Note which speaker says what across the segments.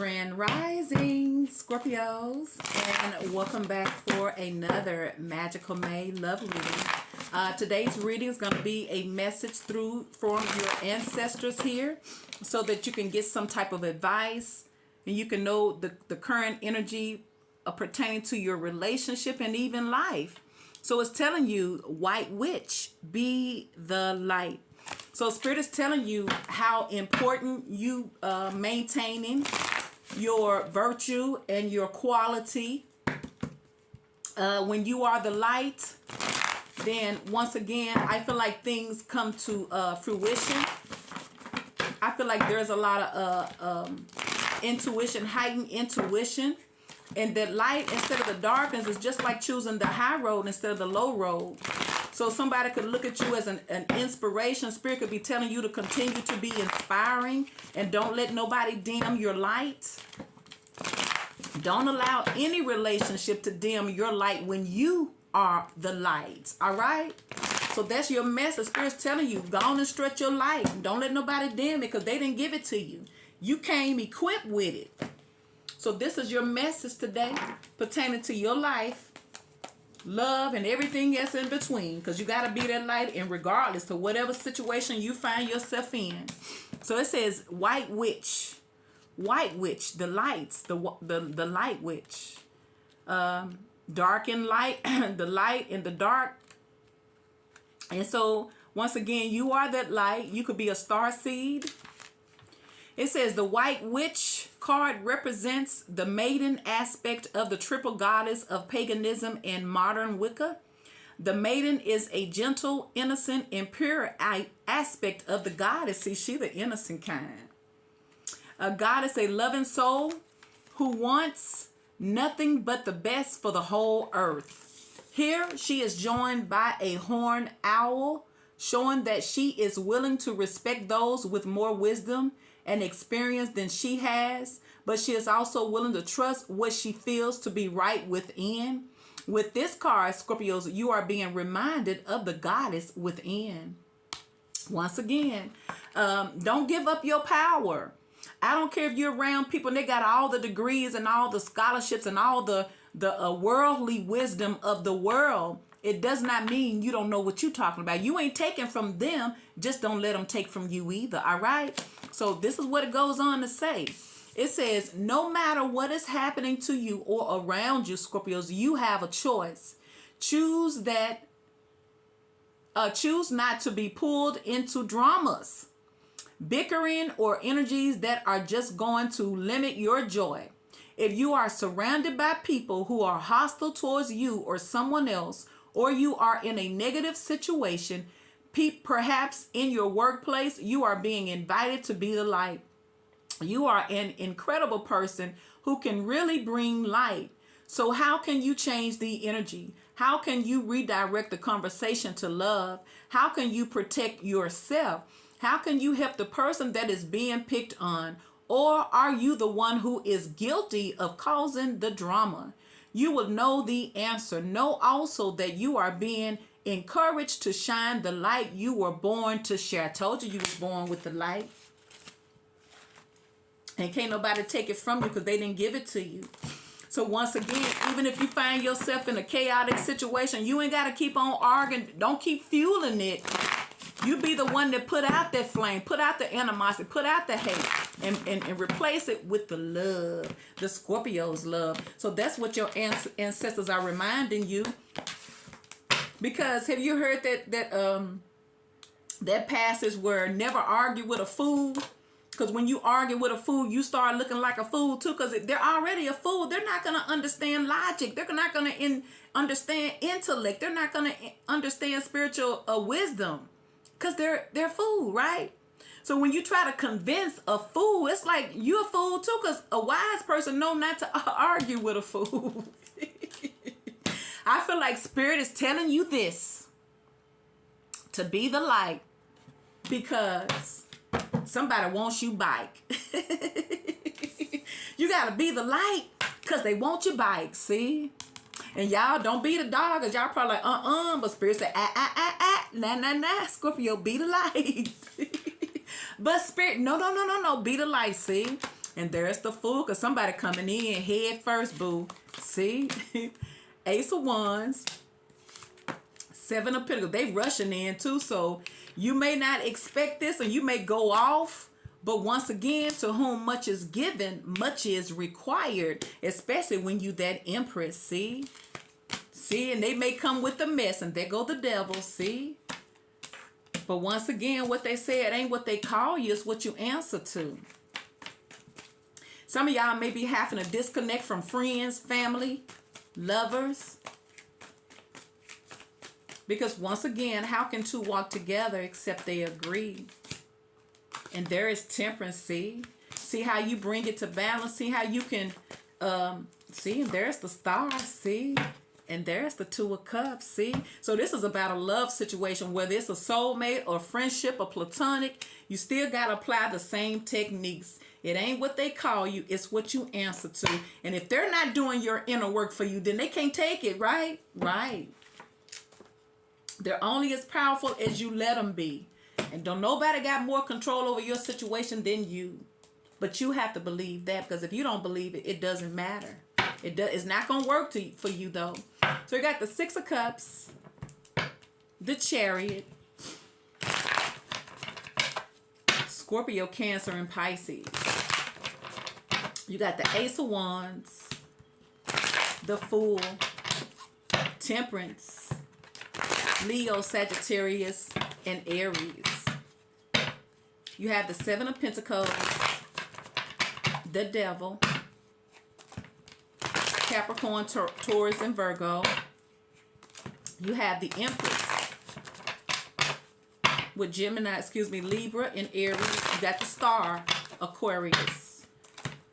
Speaker 1: Grand Rising, Scorpios, and welcome back for another Magical May love reading. Today's reading is going to be a message from your ancestors here so that you can get some type of advice and you can know the current energy pertaining to your relationship and even life. So it's telling you, White Witch, be the light. So Spirit is telling you how important you maintaining your virtue and your quality. When you are the light, then once again, I feel like things come to fruition. I feel like there's a lot of intuition, heightened intuition. And that light instead of the darkness is just like choosing the high road instead of the low road. So somebody could look at you as an inspiration. Spirit could be telling you to continue to be inspiring and don't let nobody dim your light. Don't allow any relationship to dim your light when you are the light. All right? So that's your message. Spirit's telling you, go on and stretch your light. Don't let nobody dim it because they didn't give it to you. You came equipped with it. So this is your message today pertaining to your life, love, and everything else in between. Because you got to be that light in regardless to whatever situation you find yourself in. So it says White Witch. White Witch, the lights, the light witch. Dark and light, the light and the dark. And so once again, you are that light. You could be a star seed. It says the White Witch card represents the maiden aspect of the triple goddess of paganism and modern Wicca. The maiden is a gentle, innocent, and pure aspect of the goddess. See, she the innocent kind. A goddess, a loving soul who wants nothing but the best for the whole earth. Here she is joined by a horned owl, showing that she is willing to respect those with more wisdom and experience than she has, but she is also willing to trust what she feels to be right within. With this card, Scorpios, you are being reminded of the goddess within. Once again, don't give up your power. I don't care if you're around people and they got all the degrees and all the scholarships and all the worldly wisdom of the world. It does not mean you don't know what you're talking about. You ain't taking from them. Just don't let them take from you either. All right? So this is what it goes on to say. It says, no matter what is happening to you or around you, Scorpios, you have a choice. Choose not to be pulled into dramas, bickering, or energies that are just going to limit your joy. If you are surrounded by people who are hostile towards you or someone else, or you are in a negative situation, perhaps in your workplace, you are being invited to be the light. You are an incredible person who can really bring light. So how can you change the energy? How can you redirect the conversation to love? How can you protect yourself? How can you help the person that is being picked on? Or are you the one who is guilty of causing the drama? You will know the answer. Know also that you are being encouraged to shine the light you were born to share. I told you was born with the light. And can't nobody take it from you because they didn't give it to you. So once again, even if you find yourself in a chaotic situation, you ain't got to keep on arguing. Don't keep fueling it. You be the one that put out that flame, put out the animosity, put out the hate, and replace it with the love, the Scorpio's love. So that's what your ancestors are reminding you. Because have you heard that passage where never argue with a fool? Because when you argue with a fool, you start looking like a fool too. Because they're already a fool. They're not going to understand logic. They're not going to understand intellect. They're not going to understand spiritual wisdom. Because they're a fool, right? So when you try to convince a fool, it's like you're a fool too. Because a wise person know not to argue with a fool. I feel like Spirit is telling you this. To be the light. Because somebody wants you bike. You got to be the light. Because they want your bike, see? And y'all don't be the dog, because y'all probably like, but Spirit said, nah, Scorpio, be the light. But Spirit, no, be the light, see? And there's the Fool, because somebody coming in head first, boo. See? Ace of Wands. Seven of Pentacles. They rushing in too, so you may not expect this, or you may go off. But once again, to whom much is given, much is required, especially when you that Empress, see? See, and they may come with the mess, and there go the devil, see? But once again, what they say, it ain't what they call you, it's what you answer to. Some of y'all may be having to disconnect from friends, family, lovers. Because once again, how can two walk together except they agree? And there is Temperance, see? See how you bring it to balance? See how you can, see? And there's the Star, see? And there's the Two of Cups, see? So this is about a love situation, whether it's a soulmate or friendship or platonic. You still got to apply the same techniques. It ain't what they call you, it's what you answer to. And if they're not doing your inner work for you, then they can't take it, right? Right. They're only as powerful as you let them be. And don't nobody got more control over your situation than you. But you have to believe that, because if you don't believe it, it doesn't matter. It's not going to work for you, though. So you got the Six of Cups, the Chariot, Scorpio, Cancer, and Pisces. You got the Ace of Wands, the Fool, Temperance, Leo, Sagittarius, and Aries. You have the Seven of Pentacles, the Devil, Capricorn, Taurus, and Virgo. You have the Empress with Gemini, Libra, and Aries. You got the Star, Aquarius.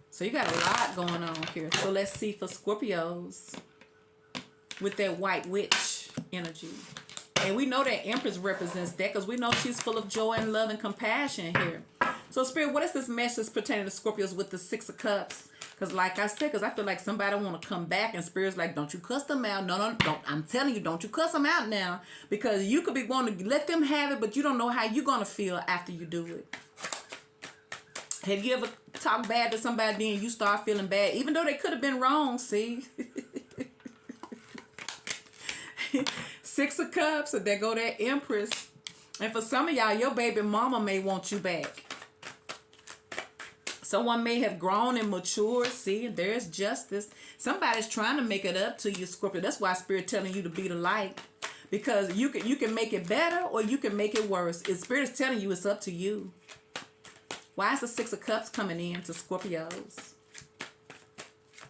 Speaker 1: So you got a lot going on here. So let's see for Scorpios with that White Witch energy. And we know that Empress represents that, because we know she's full of joy and love and compassion here. So Spirit, what is this message pertaining to Scorpios with the Six of Cups? Because like I said, because I feel like somebody want to come back, and Spirit's like, don't you cuss them out. No, don't. I'm telling you, don't you cuss them out now. Because you could be wanting to let them have it, but you don't know how you're going to feel after you do it. Have you ever talked bad to somebody and you start feeling bad, even though they could have been wrong, see? Six of Cups, and there go that Empress. And for some of y'all, your baby mama may want you back. Someone may have grown and matured. See, there's justice. Somebody's trying to make it up to you, Scorpio. That's why Spirit telling you to be the light. Because you can make it better, or you can make it worse. Spirit is telling you it's up to you. Why is the Six of Cups coming in to Scorpios?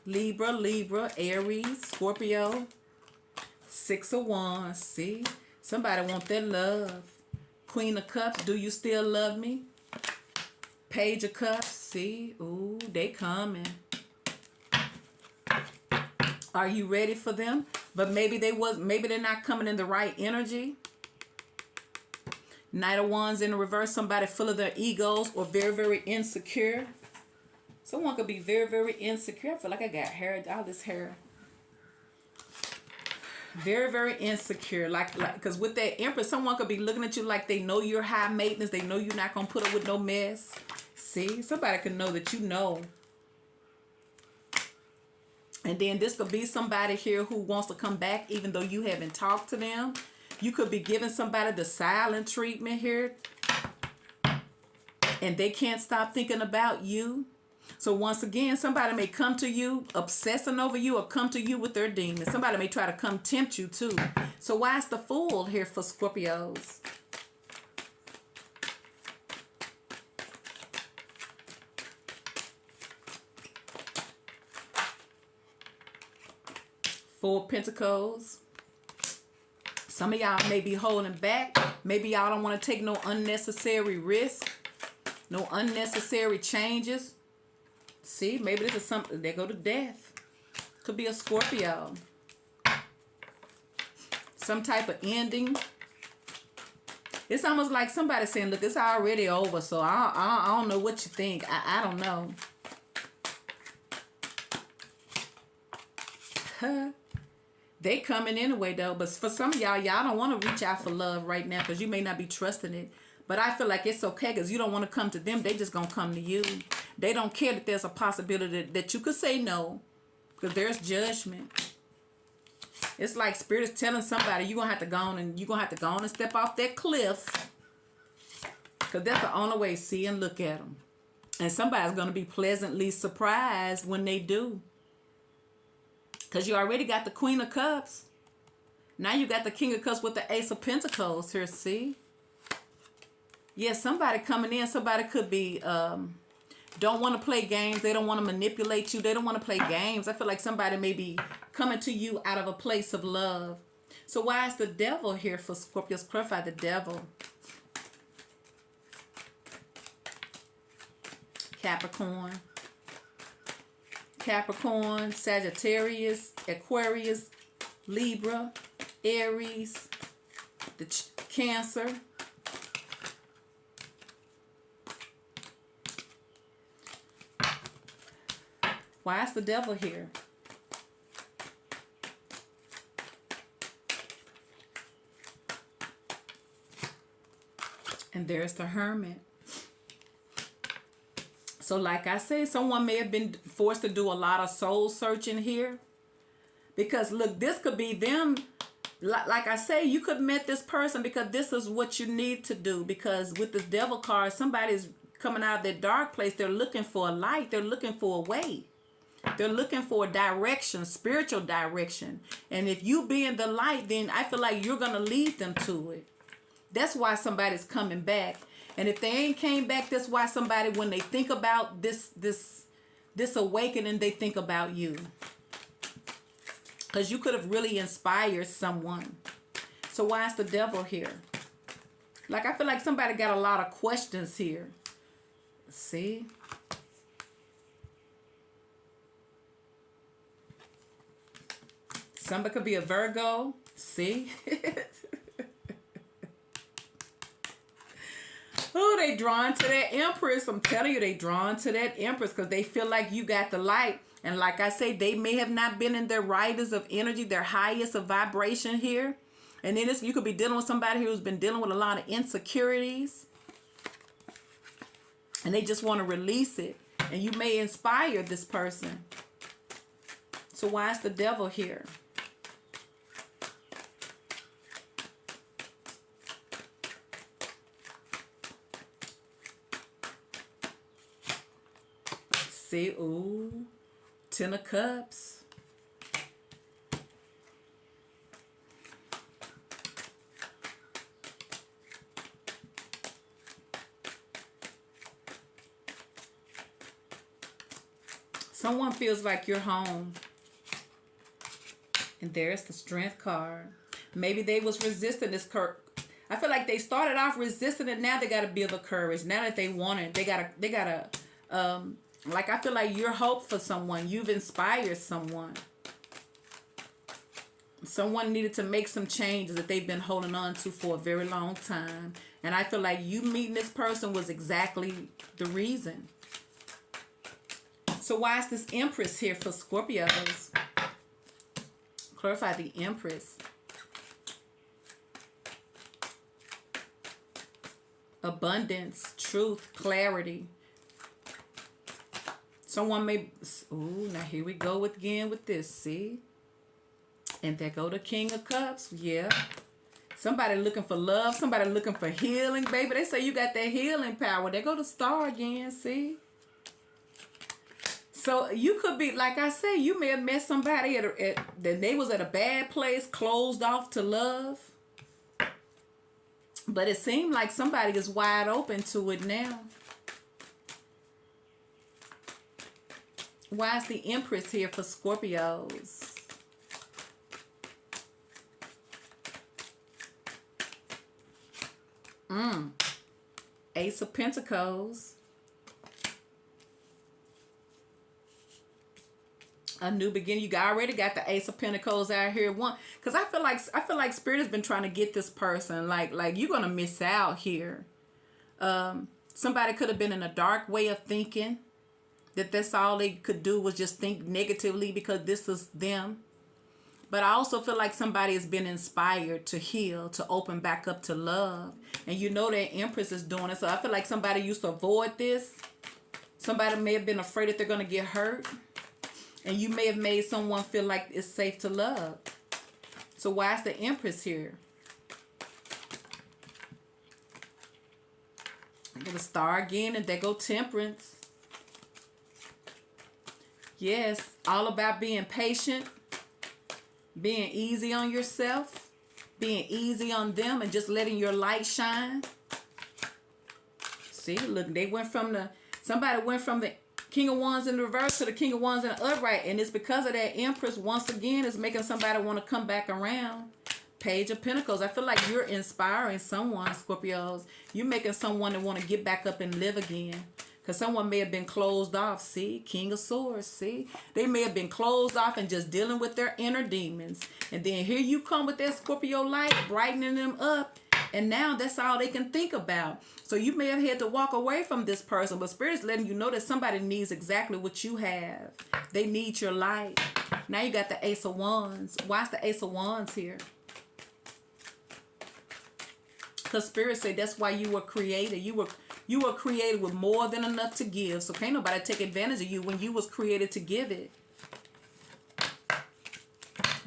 Speaker 1: Libra, Aries, Scorpio. Six of Wands. See? Somebody want that love. Queen of Cups. Do you still love me? Page of Cups. See? Ooh, they coming. Are you ready for them? But maybe they're not coming in the right energy. Knight of Wands in the reverse. Somebody full of their egos or very, very insecure. Someone could be very, very insecure. I feel like I got hair, all this hair. Very, very insecure. Like, because with that Empress, someone could be looking at you like they know you're high maintenance. They know you're not going to put up with no mess. See? Somebody could know that you know. And then this could be somebody here who wants to come back even though you haven't talked to them. You could be giving somebody the silent treatment here. And they can't stop thinking about you. So once again, somebody may come to you obsessing over you, or come to you with their demons. Somebody may try to come tempt you too. So why is the Fool here for Scorpios? Four of Pentacles. Some of y'all may be holding back. Maybe y'all don't want to take no unnecessary risk. No unnecessary changes. See, maybe this is something. There go to Death. Could be a Scorpio. Some type of ending. It's almost like somebody saying, look, it's already over, so I don't know what you think. I don't know. They coming anyway, though. But for some of y'all don't want to reach out for love right now because you may not be trusting it. But I feel like it's okay because you don't want to come to them. They just going to come to you. They don't care that there's a possibility that you could say no, because there's judgment. It's like Spirit is telling somebody you're gonna have to go on and step off that cliff, because that's the only way. See and look at them, and somebody's gonna be pleasantly surprised when they do, because you already got the Queen of Cups. Now you got the King of Cups with the Ace of Pentacles here. See, yeah, somebody coming in. Somebody could be don't want to play games. They don't want to manipulate you. They don't want to play games. I feel like somebody may be coming to you out of a place of love. So why is the devil here for Scorpios? Clarify the devil. Capricorn, Sagittarius, Aquarius, Libra, Aries, Cancer. Why is the devil here? And there's the Hermit. So like I said, someone may have been forced to do a lot of soul searching here. Because look, this could be them. Like I say, you could meet this person because this is what you need to do. Because with this devil card, somebody's coming out of their dark place. They're looking for a light. They're looking for a way. They're looking for a direction, spiritual direction. And if you be in the light, then I feel like you're going to lead them to it. That's why somebody's coming back. And if they ain't came back, that's why somebody, when they think about this awakening, they think about you. Because you could have really inspired someone. So why is the devil here? Like, I feel like somebody got a lot of questions here. See? Somebody could be a Virgo. See? Oh, they drawn to that Empress. I'm telling you, they drawn to that Empress because they feel like you got the light. And like I say, they may have not been in their rightest of energy, their highest of vibration here. And then you could be dealing with somebody who's been dealing with a lot of insecurities. And they just want to release it. And you may inspire this person. So why is the devil here? See, ooh, 10 of Cups. Someone feels like you're home. And there's the Strength card. Maybe they was resisting this I feel like they started off resisting it. Now they got to build the courage. Now that they want it, they gotta like, I feel like you're hope for someone. You've inspired someone. Someone needed to make some changes that they've been holding on to for a very long time. And I feel like you meeting this person was exactly the reason. So why is this Empress here for Scorpios? Clarify the Empress. Abundance, truth, clarity. Someone may, ooh, now here we go again with this, see? And there go the King of Cups, yeah. Somebody looking for love, somebody looking for healing, baby. They say you got that healing power. There go the Star again, see? So you could be, like I say, you may have met somebody that they was at a bad place, closed off to love. But it seemed like somebody is wide open to it now. Why is the Empress here for Scorpios? Ace of Pentacles. A new beginning. You already got the Ace of Pentacles out here. Because I feel like Spirit has been trying to get this person. Like you're gonna miss out here. Somebody could have been in a dark way of thinking. That's all they could do was just think negatively because this is them. But I also feel like somebody has been inspired to heal, to open back up to love. And you know that Empress is doing it. So I feel like somebody used to avoid this. Somebody may have been afraid that they're going to get hurt. And you may have made someone feel like it's safe to love. So why is the Empress here? I get a star again, and there go Temperance. Yes, all about being patient, being easy on yourself, being easy on them, and just letting your light shine. See, look, somebody went from the King of Wands in the reverse to the King of Wands in the upright, and it's because of that Empress, once again, is making somebody want to come back around. Page of Pentacles. I feel like you're inspiring someone, Scorpios. You're making someone that want to get back up and live again. Because someone may have been closed off. See? King of Swords. See? They may have been closed off and just dealing with their inner demons. And then here you come with that Scorpio light, brightening them up. And now that's all they can think about. So you may have had to walk away from this person, but Spirit's letting you know that somebody needs exactly what you have. They need your light. Now you got the Ace of Wands. Why's the Ace of Wands here? Because Spirit said that's why you were created. You were created with more than enough to give. So can't nobody take advantage of you when you was created to give it.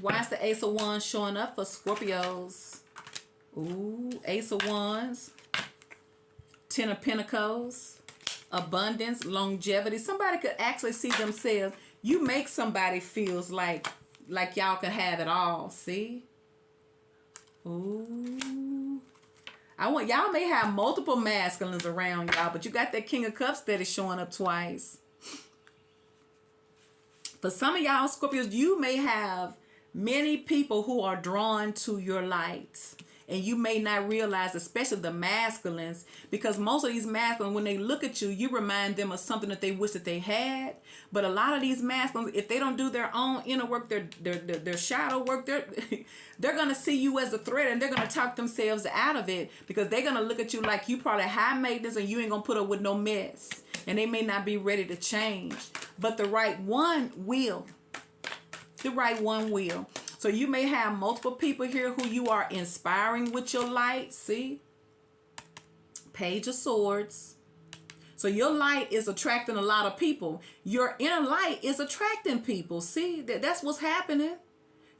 Speaker 1: Why is the Ace of Wands showing up for Scorpios? Ooh, Ace of Wands, Ten of Pentacles, abundance, longevity. Somebody could actually see themselves. You make somebody feels like y'all can have it all. See? Ooh. Y'all may have multiple masculines around y'all, but you got that King of Cups that is showing up twice. For some of y'all Scorpios, you may have many people who are drawn to your light. And you may not realize, especially the masculines, because most of these masculines, when they look at you, you remind them of something that they wish that they had. But a lot of these masculines, if they don't do their own inner work, their shadow work, they're going to see you as a threat, and they're going to talk themselves out of it, because they're going to look at you like you probably high maintenance and you ain't going to put up with no mess. And they may not be ready to change. But the right one will. The right one will. So you may have multiple people here who you are inspiring with your light. See? Page of Swords. So your light is attracting a lot of people. Your inner light is attracting people. See? That's what's happening.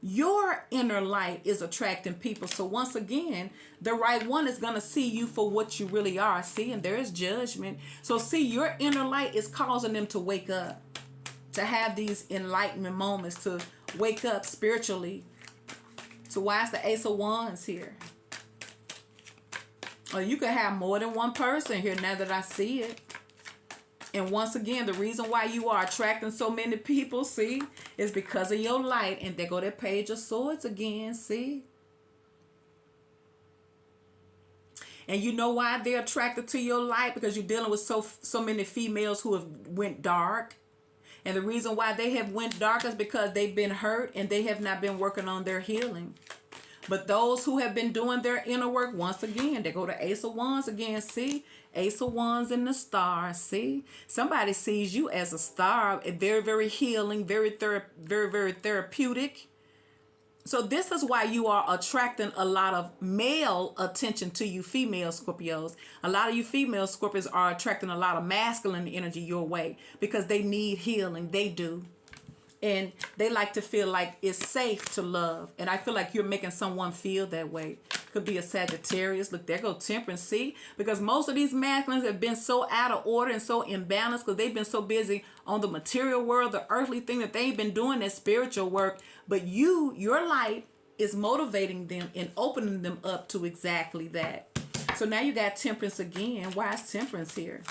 Speaker 1: Your inner light is attracting people. So once again, the right one is going to see you for what you really are. See? And there is judgment. So see, your inner light is causing them to wake up. To have these enlightenment moments, to wake up spiritually. So why is the Ace of Wands here? Or you could have more than one person here now that I see it. And once again, the reason why you are attracting so many people, see, is because of your light. And there go that Page of Swords again, see? And you know why they're attracted to your light? Because you're dealing with so many females who have went dark. And the reason why they have went dark is because they've been hurt and they have not been working on their healing. But those who have been doing their inner work, once again, they go to Ace of Wands again, see? Ace of Wands and the star, see? Somebody sees you as a star, very, very healing, very, very therapeutic. So this is why you are attracting a lot of male attention to you female Scorpios. A lot of you female Scorpios are attracting a lot of masculine energy your way because they need healing. They do. And they like to feel like it's safe to love. And I feel like you're making someone feel that way. Could be a Sagittarius. Look, there go Temperance, see? Because most of these masculines have been so out of order and so imbalanced because they've been so busy on the material world, the earthly thing, that they ain't been doing that spiritual work. But your light is motivating them and opening them up to exactly that. So now you got Temperance again. Why is Temperance here?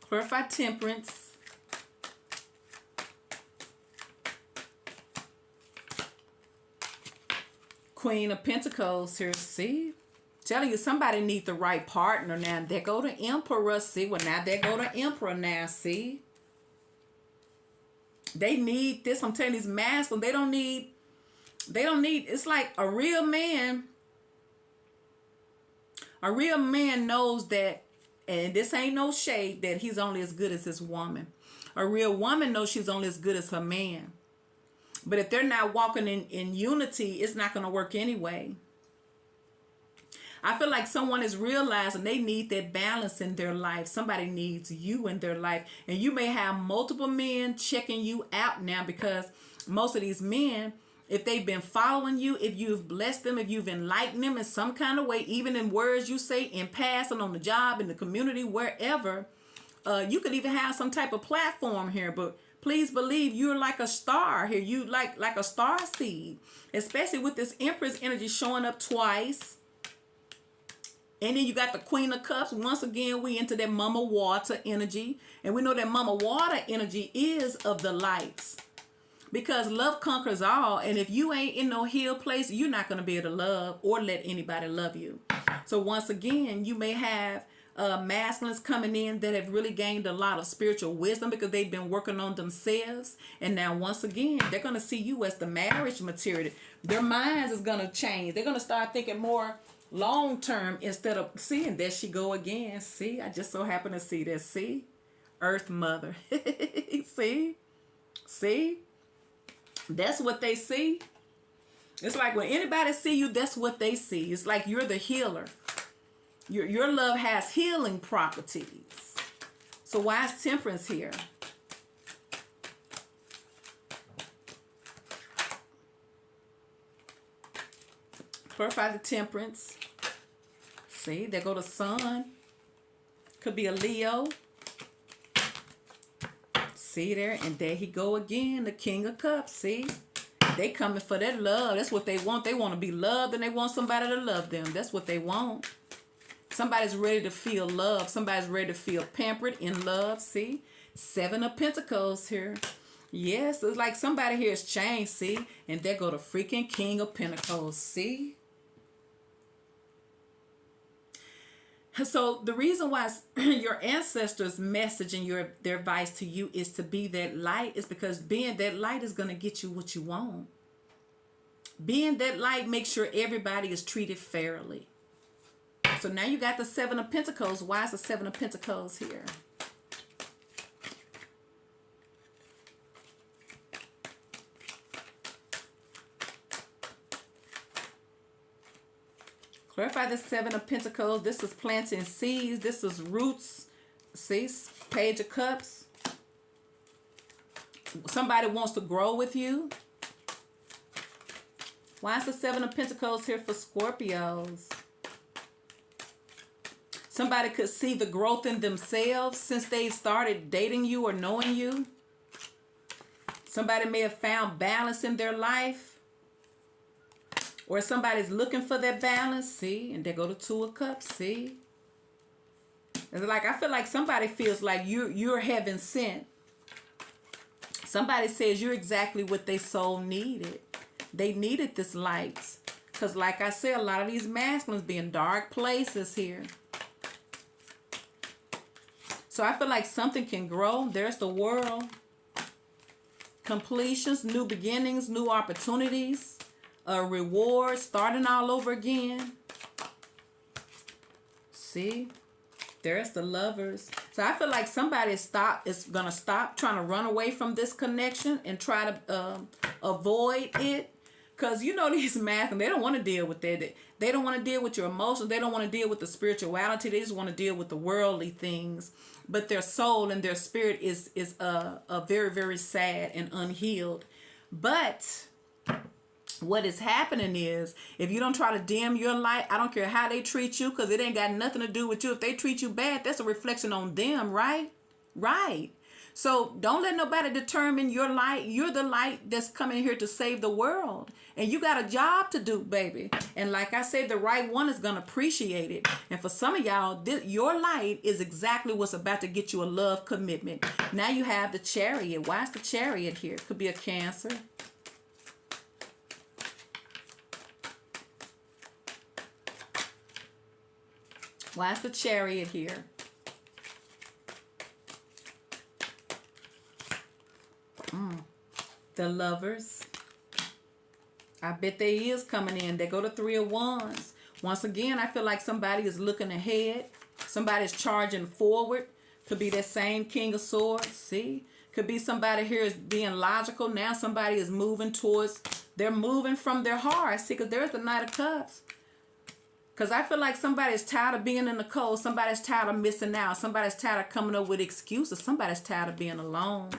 Speaker 1: Clarify Temperance. Queen of Pentacles here, see? Telling you somebody needs the right partner now. There go the Emperor, see? Well, now there go the Emperor now, see? They need this. I'm telling you, these masculine, they don't need, it's like a real man knows that, and this ain't no shade, that he's only as good as his woman. A real woman knows she's only as good as her man. But if they're not walking in unity, it's not going to work anyway. I feel like someone is realizing they need that balance in their life. Somebody needs you in their life. And you may have multiple men checking you out now, because most of these men, if they've been following you, if you've blessed them, if you've enlightened them in some kind of way, even in words you say, in passing, on the job, in the community, wherever, you could even have some type of platform here. But please believe you're like a star here. You like a star seed, especially with this Empress energy showing up twice. And then you got the Queen of Cups. Once again, we into that Mama Water energy. And we know that Mama Water energy is of the lights. Because love conquers all. And if you ain't in no healed place, you're not going to be able to love or let anybody love you. So once again, you may have masculines coming in that have really gained a lot of spiritual wisdom because they've been working on themselves. And now once again, they're going to see you as the marriage material. Their minds is going to change. They're going to start thinking more long term instead of seeing. There she go again. See, I just so happen to see that. See, Earth Mother. See, that's what they see. It's like when anybody see you, that's what they see. It's like you're the healer. Your love has healing properties. So why is Temperance here? Clarify the Temperance. See, there go the Sun. Could be a Leo. See there? And there he go again, the King of Cups. See? They coming for that love. That's what they want. They want to be loved, and they want somebody to love them. That's what they want. Somebody's ready to feel love. Somebody's ready to feel pampered in love. See? 7 of Pentacles here. Yes, it's like somebody here is changed. See? And there go the freaking King of Pentacles. See? So the reason why your ancestors' message and their advice to you is to be that light is because being that light is going to get you what you want. Being that light makes sure everybody is treated fairly. So now you got the 7 of Pentacles. Why is the 7 of Pentacles here? Clarify the 7 of Pentacles. This is planting seeds. This is roots. See, Page of Cups. Somebody wants to grow with you. Why is the 7 of Pentacles here for Scorpios? Somebody could see the growth in themselves since they started dating you or knowing you. Somebody may have found balance in their life. Or somebody's looking for that balance. See? And there go the 2 of Cups. See? It's like, I feel like somebody feels like you're heaven sent. Somebody says you're exactly what their soul needed. They needed this light. Because like I said, a lot of these masculines be in dark places here. So I feel like something can grow. There's the World. Completions, new beginnings, new opportunities. A reward, starting all over again. See? There's the Lovers. So I feel like somebody is going to stop trying to run away from this connection and try to avoid it. Because you know these masculine, they don't want to deal with that. They don't want to deal with your emotions. They don't want to deal with the spirituality. They just want to deal with the worldly things. But their soul and their spirit is very, very sad and unhealed. But what is happening is, if you don't try to dim your light, I don't care how they treat you, because it ain't got nothing to do with you. If they treat you bad, that's a reflection on them, right? Right. So don't let nobody determine your light. You're the light that's coming here to save the world. And you got a job to do, baby. And like I said, the right one is going to appreciate it. And for some of y'all, your light is exactly what's about to get you a love commitment. Now you have the Chariot. Why is the Chariot here? Could be a Cancer. Why is the Chariot here? The Lovers. I bet there is coming in. They go to 3 of Wands. Once again, I feel like somebody is looking ahead. Somebody's charging forward. Could be that same King of Swords. See? Could be somebody here is being logical. Now somebody is moving towards, they're moving from their heart. See, because there's the Knight of Cups. Because I feel like somebody's tired of being in the cold. Somebody's tired of missing out. Somebody's tired of coming up with excuses. Somebody's tired of being alone.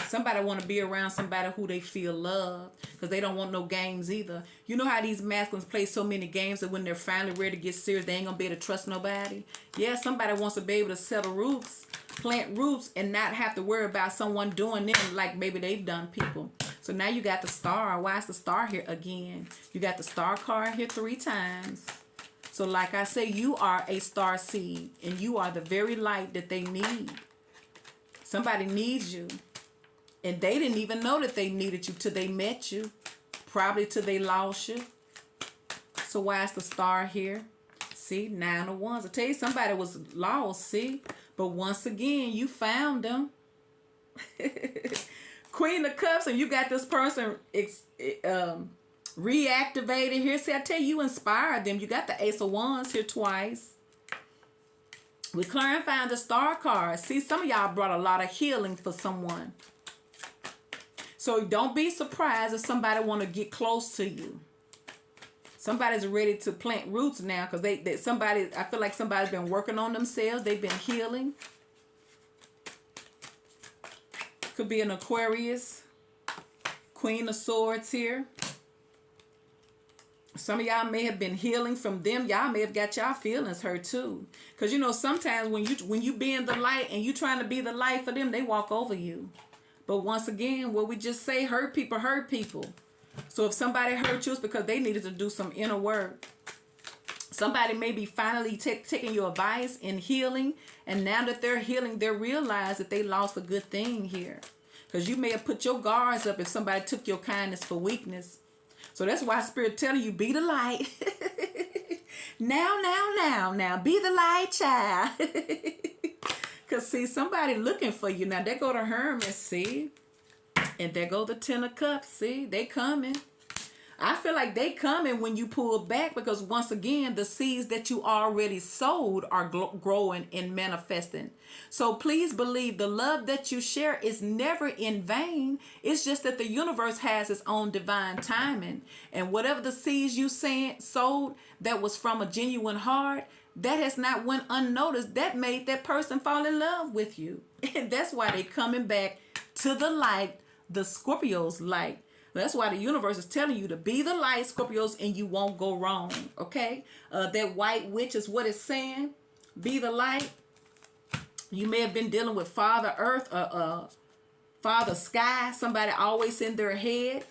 Speaker 1: Somebody want to be around somebody who they feel loved, because they don't want no games either. You know how these masculines play so many games that when they're finally ready to get serious, they ain't going to be able to trust nobody? Yeah, somebody wants to be able to settle roots, plant roots, and not have to worry about someone doing them like maybe they've done people. So now you got the star. Why is the star here again? You got the star card here 3 times. So like I say, you are a star seed, and you are the very light that they need. Somebody needs you. And they didn't even know that they needed you till they met you. Probably till they lost you. So why is the star here? See, 9 of Wands. I tell you, somebody was lost, see? But once again, you found them. Queen of Cups, and you got this person reactivated here. See, I tell you inspired them. You got the Ace of Wands here twice. We clarifying the star card. See, some of y'all brought a lot of healing for someone. So don't be surprised if somebody want to get close to you. Somebody's ready to plant roots now, because I feel like somebody's been working on themselves. They've been healing. Could be an Aquarius. Queen of Swords here. Some of y'all may have been healing from them. Y'all may have got y'all feelings hurt too. Because you know, sometimes when you being the light and you trying to be the light for them, they walk over you. But once again, what we just say, hurt people hurt people. So if somebody hurt you, it's because they needed to do some inner work. Somebody may be finally taking your advice and healing. And now that they're healing, they realize that they lost a good thing here. Because you may have put your guards up if somebody took your kindness for weakness. So that's why Spirit telling you, be the light. Now, be the light, child. Because, see, somebody looking for you. Now, there go the Hermit, see? And there go the 10 of Cups, see? They coming. I feel like they coming when you pull back, because, once again, the seeds that you already sowed are growing and manifesting. So, please believe the love that you share is never in vain. It's just that the universe has its own divine timing. And whatever the seeds you sowed that was from a genuine heart, that has not went unnoticed. That made that person fall in love with you. And that's why they coming back to the light, the Scorpio's light. That's why the universe is telling you to be the light, Scorpios, and you won't go wrong. Okay? That white witch is what it's saying. Be the light. You may have been dealing with Father Earth, Father Sky. Somebody always in their head.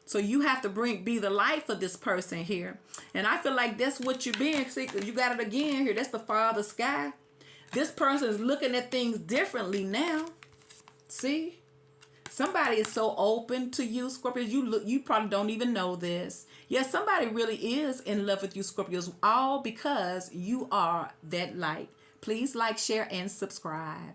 Speaker 1: So you have to be the light for this person here. And I feel like that's what you're being. See, you got it again here. That's the Father Sky. This person is looking at things differently now. See? Somebody is so open to you, Scorpios. You probably don't even know this. Yes, somebody really is in love with you, Scorpios. All because you are that light. Please like, share, and subscribe.